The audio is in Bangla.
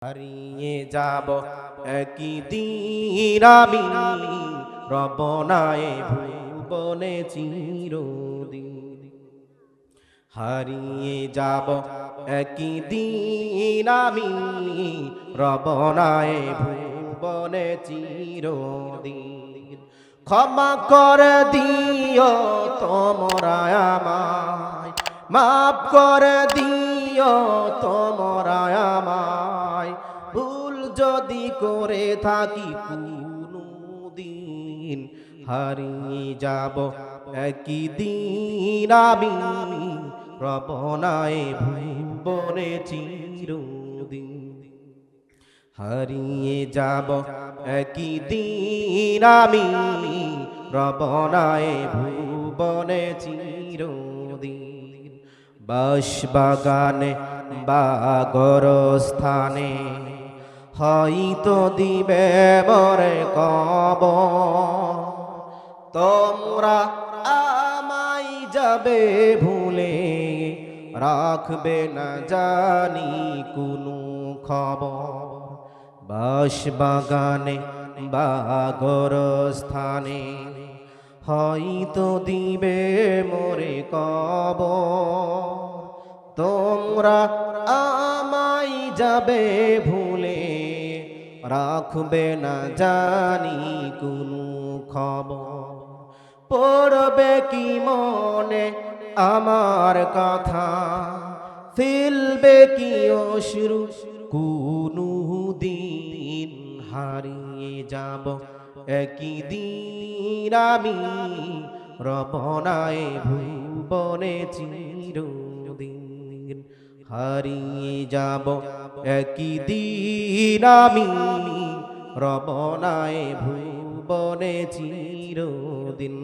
হারিয়ে যাব একদিন আমি রবনায় ভুবনে চিরদিন। হারিয়ে যাব একদিন আমি রবনায় ভুবনে চিরদিন। ক্ষমা করে দিও তোমরা আমায়, মাফ করে দিও তোমরা আমায়, ভুল যদি করে থাকি কোনদিন। হারিয়ে যাব একদিন আমি রবনায় ভুবনে চিরদিন। হারিয়ে যাব একদিন আমি রবনায় ভুবনে চিরদিন। বাঁশবাগানে বা গোরস্থানে হয়তো দিবে মোরে কবর। তোমরা আমায় যাবে ভুলে, রাখবে না জানি কোনো খবর। বাঁশবাগানে বা গোরস্থানে হয়তো দিবে মোরে কবর। তোমরা আমায় যাবে ভুলে, রাখবে না জানি কোনো খবর। পড়বে কি মনে আমার কথা, ফেলবে কি অশ্রু কোনো দিন। হারিয়ে যাব একদিন আমি রবনায় ভুবনে চিরদিন। হারিয়ে যাব একদিন আমি রবনায় ভুবনে চিরদিন।